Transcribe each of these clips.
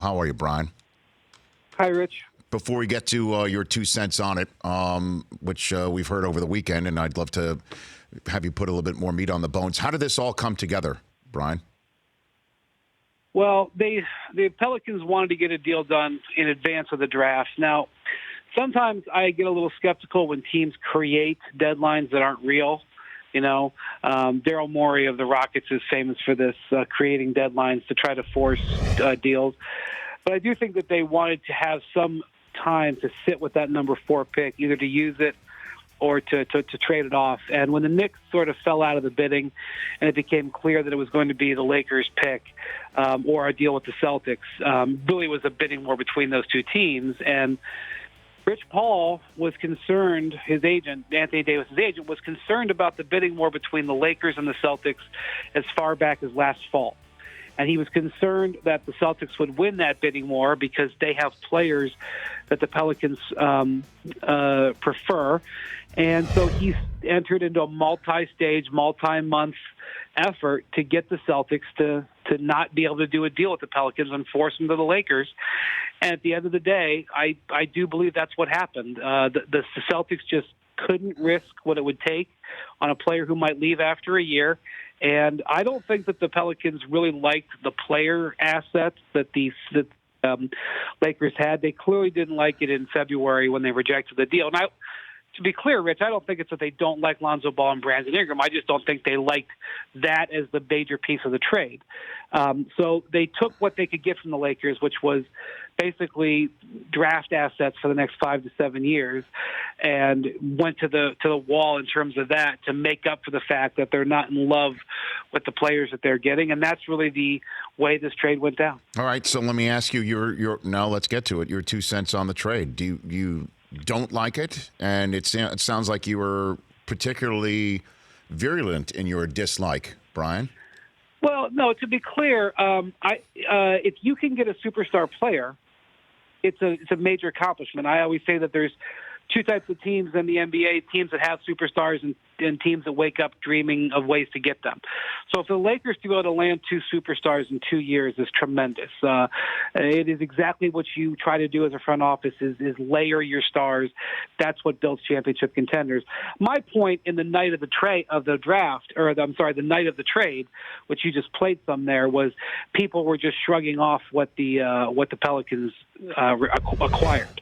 How are you, Brian? Hi, Rich. Before we get to your 2 cents on it, which we've heard over the weekend, and I'd love to have you put a little bit more meat on the bones. How did this all come together, Brian? Well, the Pelicans wanted to get a deal done in advance of the draft. Now, sometimes I get a little skeptical when teams create deadlines that aren't real. Daryl Morey of the Rockets is famous for this, creating deadlines to try to force deals. But I do think that they wanted to have some time to sit with that number 4 pick, either to use it or to trade it off. And when the Knicks sort of fell out of the bidding and it became clear that it was going to be the Lakers pick or a deal with the Celtics, really was a bidding war between those two teams. And Rich Paul was concerned, his agent, Anthony Davis's agent, was concerned about the bidding war between the Lakers and the Celtics as far back as last fall. And he was concerned that the Celtics would win that bidding war because they have players that the Pelicans prefer. And so he entered into a multi-stage, multi-month effort to get the Celtics to not be able to do a deal with the Pelicans and force them to the Lakers. And at the end of the day, I do believe that's what happened. The Celtics just couldn't risk what it would take on a player who might leave after a year. And I don't think that the Pelicans really liked the player assets that the Lakers had. They clearly didn't like it in February when they rejected the deal. And to be clear, Rich, I don't think it's that they don't like Lonzo Ball and Brandon Ingram. I just don't think they liked that as the major piece of the trade. So they took what they could get from the Lakers, which was basically draft assets for the next 5 to 7 years, and went to the wall in terms of that to make up for the fact that they're not in love with the players that they're getting. And that's really the way this trade went down. All right, so let me ask you, now let's get to it. Your 2 cents on the trade. Do you don't like it? And it sounds like you were particularly virulent in your dislike, Brian. Well, no, to be clear, if you can get a superstar player, it's a major accomplishment. I always say that there's two types of teams in the NBA, teams that have superstars and teams that wake up dreaming of ways to get them. So if the Lakers to be able to land 2 superstars in 2 years is tremendous. It is exactly what you try to do as a front office is layer your stars. That's what builds championship contenders. My point in the night of the the night of the trade, which you just played some there, was people were just shrugging off what the Pelicans acquired.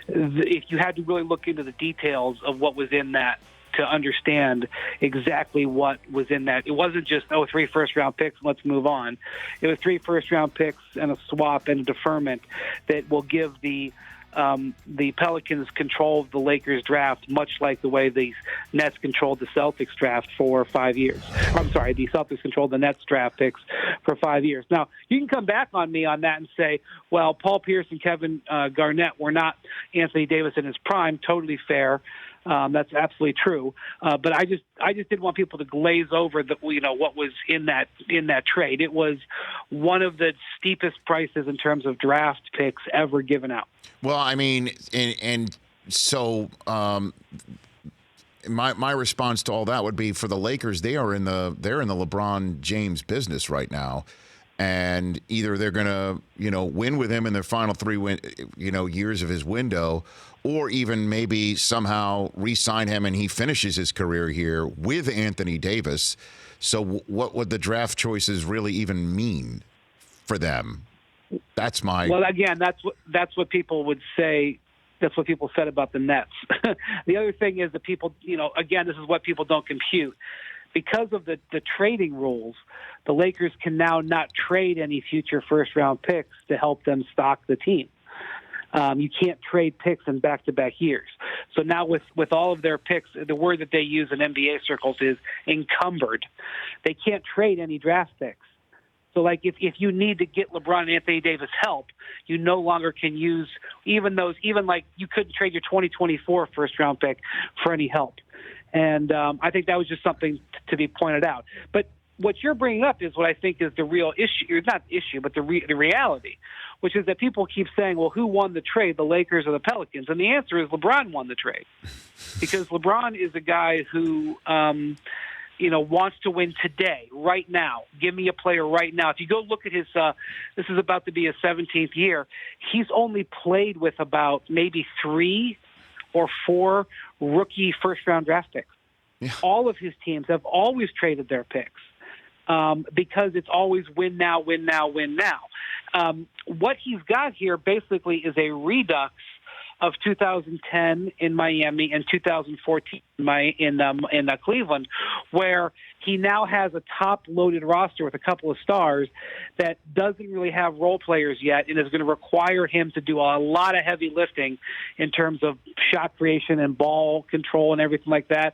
If you had to really look into the details of what was in that to understand exactly what was in that, it wasn't just 3 first-round picks and let's move on. It was 3 first-round picks and a swap and a deferment that will give the Pelicans control of the Lakers draft, much like the way the Nets controlled the Celtics draft for 5 years. I'm sorry, the Celtics controlled the Nets draft picks for 5 years. Now, you can come back on me on that and say, well, Paul Pierce and Kevin Garnett were not Anthony Davis in his prime. Totally fair. That's absolutely true. But I just didn't want people to glaze over what was in that trade. It was one of the steepest prices in terms of draft picks ever given out. Well, I mean, and so my response to all that would be, for the Lakers, they're in the LeBron James business right now. And either they're going to, win with him in their final 3 years of his window, or even maybe somehow re-sign him and he finishes his career here with Anthony Davis. So what would the draft choices really even mean for them? That's my... Well, again, that's what people would say. That's what people said about the Nets. The other thing is that people, again, this is what people don't compute. Because of the trading rules, the Lakers can now not trade any future first-round picks to help them stock the team. You can't trade picks in back-to-back years. So now with all of their picks, the word that they use in NBA circles is encumbered. They can't trade any draft picks. So, like, if you need to get LeBron and Anthony Davis help, you no longer can use even like you couldn't trade your 2024 first-round pick for any help. And I think that was just something to be pointed out. But what you're bringing up is what I think is the real issue, not issue, but the reality, which is that people keep saying, well, who won the trade, the Lakers or the Pelicans? And the answer is LeBron won the trade, because LeBron is a guy who wants to win today, right now. Give me a player right now. If you go look at his, this is about to be his 17th year. He's only played with about maybe 3 or 4 rookie first-round draft picks. Yeah. All of his teams have always traded their picks because it's always win now, win now, win now. What he's got here basically is a redux of 2010 in Miami and 2014 in Cleveland, where he now has a top-loaded roster with a couple of stars that doesn't really have role players yet and is going to require him to do a lot of heavy lifting in terms of shot creation and ball control and everything like that.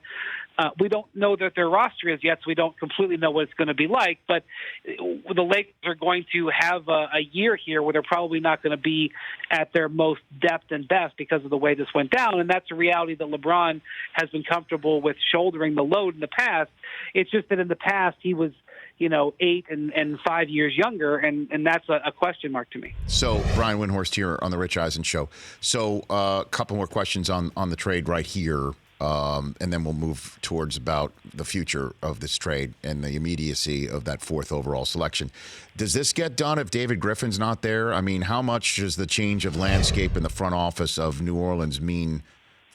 We don't know that their roster is yet, so we don't completely know what it's going to be like. But the Lakers are going to have a year here where they're probably not going to be at their most depth and best because of the way this went down. And that's a reality that LeBron has been comfortable with shouldering the load in the past. It's just that in the past he was 8 and 5 years younger, and that's a question mark to me. So, Brian Windhorst here on the Rich Eisen Show. So, a couple more questions on the trade right here. And then we'll move towards about the future of this trade and the immediacy of that 4th overall selection. Does this get done if David Griffin's not there? I mean, how much does the change of landscape in the front office of New Orleans mean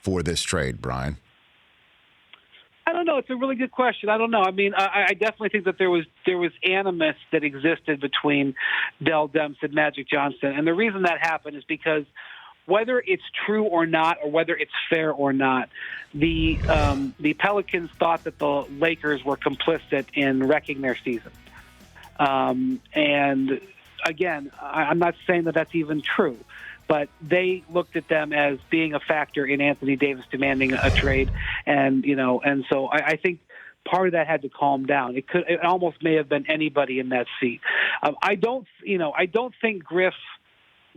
for this trade, Brian? I don't know. It's a really good question. I don't know. I mean, I definitely think that there was animus that existed between Dell Demps and Magic Johnson. And the reason that happened is because whether it's true or not, or whether it's fair or not, the Pelicans thought that the Lakers were complicit in wrecking their season. And again, I'm not saying that that's even true, but they looked at them as being a factor in Anthony Davis demanding a trade, and so I think part of that had to calm down. It almost may have been anybody in that seat. I don't think Griff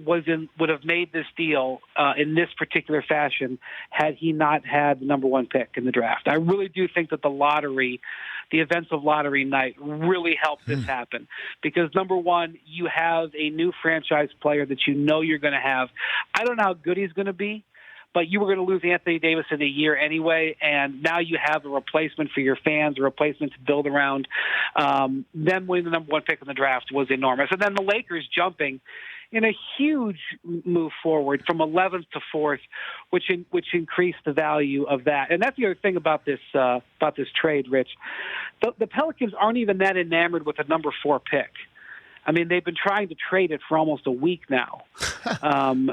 would have made this deal in this particular fashion had he not had the number 1 pick in the draft. I really do think that the events of lottery night really helped this happen because, number one, you have a new franchise player that you're going to have. I don't know how good he's going to be, but you were going to lose Anthony Davis in a year anyway, and now you have a replacement for your fans, a replacement to build around. Them winning the number 1 pick in the draft was enormous. And then the Lakers jumping in a huge move forward from 11th to 4th, which increased the value of that. And that's the other thing about this trade, Rich. The Pelicans aren't even that enamored with a number 4 pick. I mean, they've been trying to trade it for almost a week now. And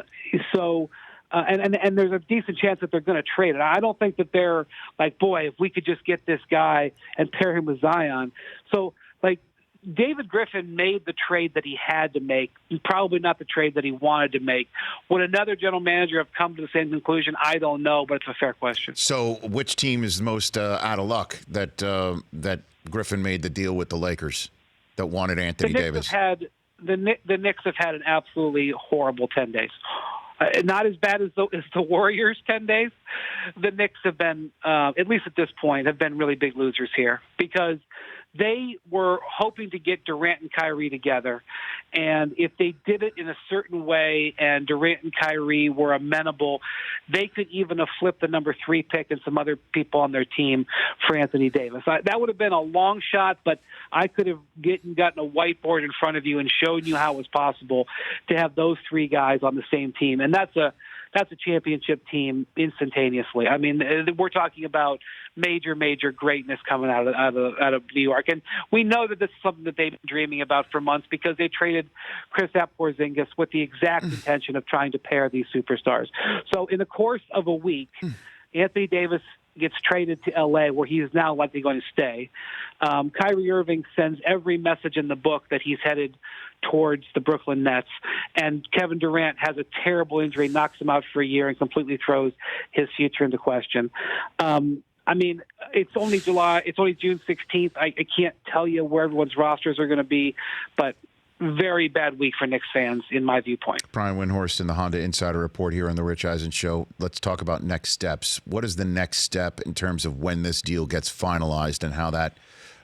there's a decent chance that they're going to trade it. I don't think that they're like, boy, if we could just get this guy and pair him with Zion. So, David Griffin made the trade that he had to make, probably not the trade that he wanted to make. Would another general manager have come to the same conclusion? I don't know, but it's a fair question. So which team is most out of luck that Griffin made the deal with the Lakers that wanted Anthony Davis? The Knicks have had an absolutely horrible 10 days. Not as bad as the Warriors' 10 days. The Knicks have been, at least at this point, have been really big losers here because they were hoping to get Durant and Kyrie together. And if they did it in a certain way and Durant and Kyrie were amenable, they could even have flipped the number 3 pick and some other people on their team for Anthony Davis. That would have been a long shot, but I could have gotten a whiteboard in front of you and shown you how it was possible to have those 3 guys on the same team. And that's a championship team instantaneously. I mean, we're talking about major greatness coming out of New York. And we know that this is something that they've been dreaming about for months because they traded Kristaps Porzingis with the exact intention of trying to pair these superstars. So in the course of a week, Anthony Davis gets traded to L.A., where he is now likely going to stay. Kyrie Irving sends every message in the book that he's headed towards the Brooklyn Nets. And Kevin Durant has a terrible injury, knocks him out for a year, and completely throws his future into question. I mean, it's only June 16th. I can't tell you where everyone's rosters are going to be, but very bad week for Knicks fans, in my viewpoint. Brian Windhorst in the Honda Insider Report here on the Rich Eisen Show. Let's talk about next steps. What is the next step in terms of when this deal gets finalized and how that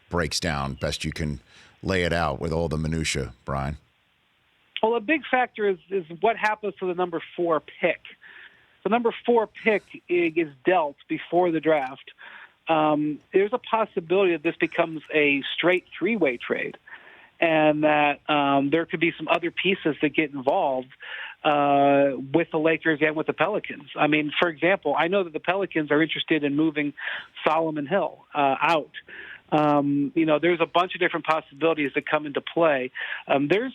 breaks down? Best you can lay it out with all the minutia, Brian. Well, a big factor is what happens to the number 4 pick. The number 4 pick is dealt before the draft. there's a possibility that this becomes a straight three-way trade, and that there could be some other pieces that get involved with the Lakers and with the Pelicans. I mean, for example, I know that the Pelicans are interested in moving Solomon Hill out. There's a bunch of different possibilities that come into play. There's,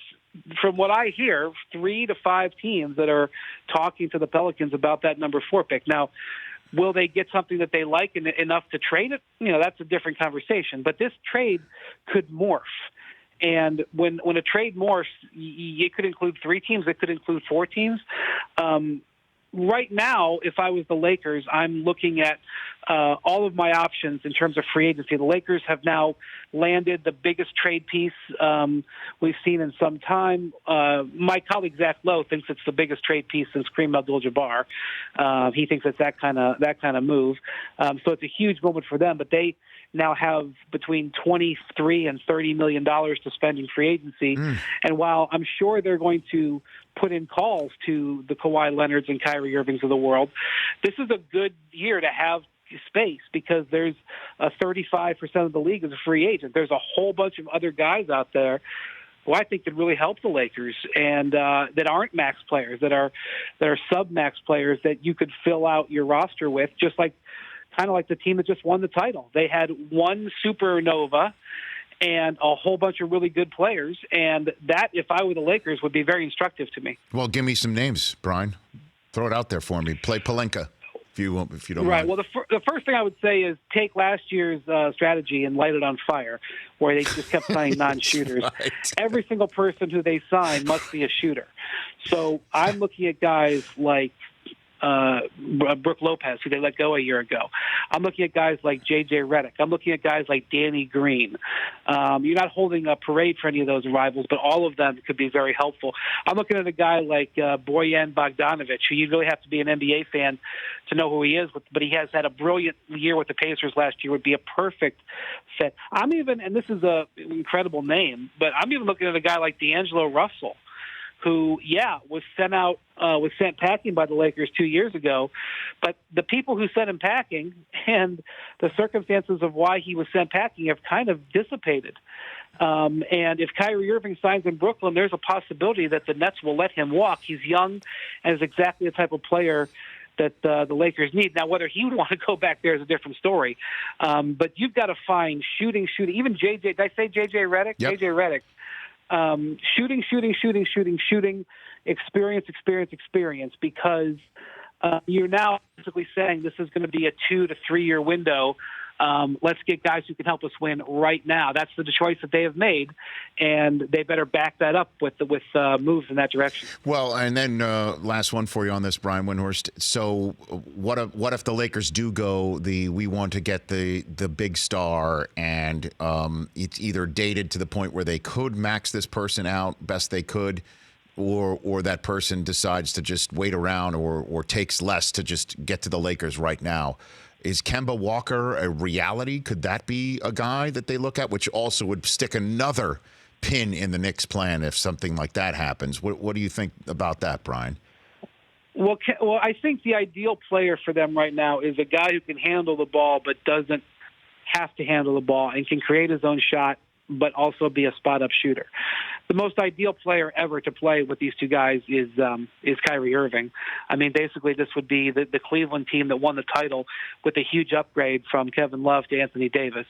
from what I hear, 3 to 5 teams that are talking to the Pelicans about that number 4 pick. Now, will they get something that they like enough to trade it? That's a different conversation. But this trade could morph. And when a trade morphs, it could include 3 teams. It could include 4 teams. Right now, if I was the Lakers, I'm looking at all of my options in terms of free agency. The Lakers have now landed the biggest trade piece we've seen in some time. My colleague Zach Lowe thinks it's the biggest trade piece since Kareem Abdul-Jabbar. He thinks it's that kind of move. So it's a huge moment for them. But they now have between $23 and $30 million to spend in free agency. And while I'm sure they're going to put in calls to the Kawhi Leonards and Kyrie Irvings of the world, this is a good year to have space because there's 35% of the league is a free agent. There's a whole bunch of other guys out there who I think could really help the Lakers and that aren't max players, that are sub-max players that you could fill out your roster with, just like kind of like the team that just won the title. They had one supernova and a whole bunch of really good players, and that, if I were the Lakers, would be very instructive to me. Well, give me some names, Brian. Throw it out there for me. Play Pelinka, if you don't right. mind. Well, the first thing I would say is take last year's strategy and light it on fire, where they just kept signing non-shooters. Right. Every single person who they sign must be a shooter. So I'm looking at guys like Brooke Lopez, who they let go a year ago. I'm looking at guys like J.J. Redick. I'm looking at guys like Danny Green. You're not holding a parade for any of those rivals, but all of them could be very helpful. I'm looking at a guy like Bojan Bogdanovic, who you really have to be an NBA fan to know who he is, but he has had a brilliant year with the Pacers last year, would be a perfect fit. I'm even, and this is an incredible name, but I'm even looking at a guy like D'Angelo Russell, who, was sent packing by the Lakers 2 years ago. But the people who sent him packing and the circumstances of why he was sent packing have kind of dissipated. And if Kyrie Irving signs in Brooklyn, there's a possibility that the Nets will let him walk. He's young and is exactly the type of player that the Lakers need. Now, whether he would want to go back there is a different story. But you've got to find shooting. Even J.J. Did I say J.J. Redick? Yep. J.J. Redick. Shooting, experience, because you're now basically saying this is going to be a 2 to 3 year window. Let's get guys who can help us win right now. That's the choice that they have made, and they better back that up with moves in that direction. Well, and then last one for you on this, Brian Windhorst. So what if the Lakers do go we want to get the big star, and it's either dated to the point where they could max this person out best they could, or that person decides to just wait around or takes less to just get to the Lakers right now. Is Kemba Walker a reality? Could that be a guy that they look at, which also would stick another pin in the Knicks' plan if something like that happens? What do you think about that, Brian? Well, I think the ideal player for them right now is a guy who can handle the ball but doesn't have to handle the ball and can create his own shot but also be a spot-up shooter. The most ideal player ever to play with these two guys is Kyrie Irving. I mean, basically, this would be the Cleveland team that won the title with a huge upgrade from Kevin Love to Anthony Davis.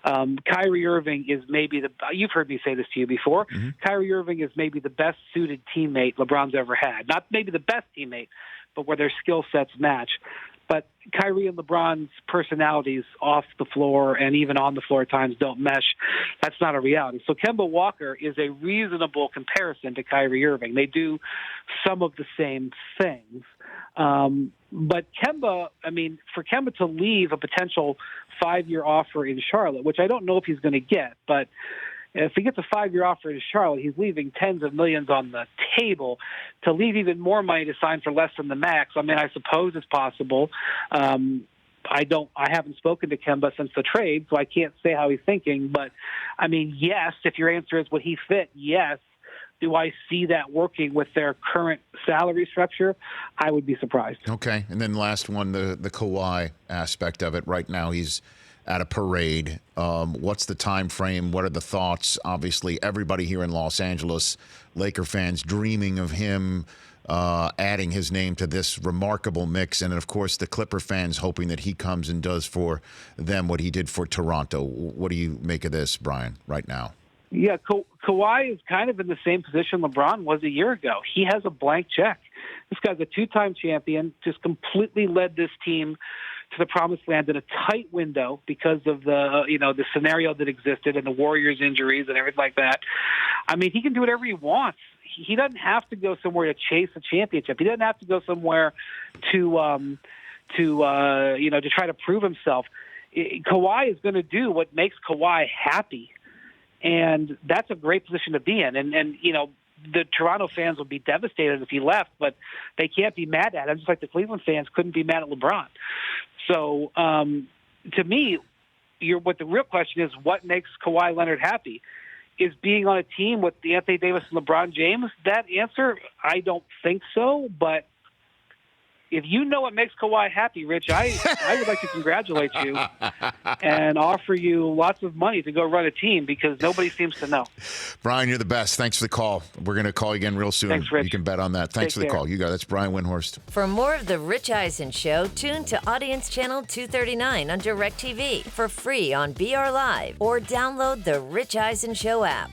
Kyrie Irving is maybe you've heard me say this to you before. Mm-hmm. Kyrie Irving is maybe the best suited teammate LeBron's ever had. Not maybe the best teammate, but where their skill sets match. But Kyrie and LeBron's personalities off the floor and even on the floor at times don't mesh. That's not a reality. So Kemba Walker is a reasonable comparison to Kyrie Irving. They do some of the same things. But Kemba, for Kemba to leave a potential 5-year offer in Charlotte, which I don't know if he's going to get, but if he gets a 5-year offer in Charlotte, he's leaving tens of millions on the table. To leave even more money to sign for less than the max, I suppose it's possible. I haven't spoken to Kemba since the trade, so I can't say how he's thinking. But, yes, if your answer is would he fit, yes. Do I see that working with their current salary structure? I would be surprised. Okay, and then last one, the Kawhi aspect of it. Right now he's at a parade. What's the time frame? What are the thoughts? Obviously, everybody here in Los Angeles, Laker fans, dreaming of him adding his name to this remarkable mix. And, of course, the Clipper fans hoping that he comes and does for them what he did for Toronto. What do you make of this, Brian, right now? Yeah, Kawhi is kind of in the same position LeBron was a year ago. He has a blank check. This guy's a two-time champion, just completely led this team to the promised land in a tight window because of the scenario that existed and the Warriors' injuries and everything like that. I mean, he can do whatever he wants. He doesn't have to go somewhere to chase a championship. He doesn't have to go somewhere to try to prove himself. Kawhi is going to do what makes Kawhi happy. And that's a great position to be in. And the Toronto fans would be devastated if he left, but they can't be mad at him, just like the Cleveland fans couldn't be mad at LeBron. So to me, what the real question is, what makes Kawhi Leonard happy? Is being on a team with Anthony Davis and LeBron James? That answer, I don't think so, but if you know what makes Kawhi happy, Rich, I would like to congratulate you and offer you lots of money to go run a team because nobody seems to know. Brian, you're the best. Thanks for the call. We're going to call you again real soon. Thanks, Rich. You can bet on that. Thanks for the call. You got it. That's Brian Windhorst. For more of The Rich Eisen Show, tune to Audience Channel 239 on DirecTV for free on BR Live or download the Rich Eisen Show app.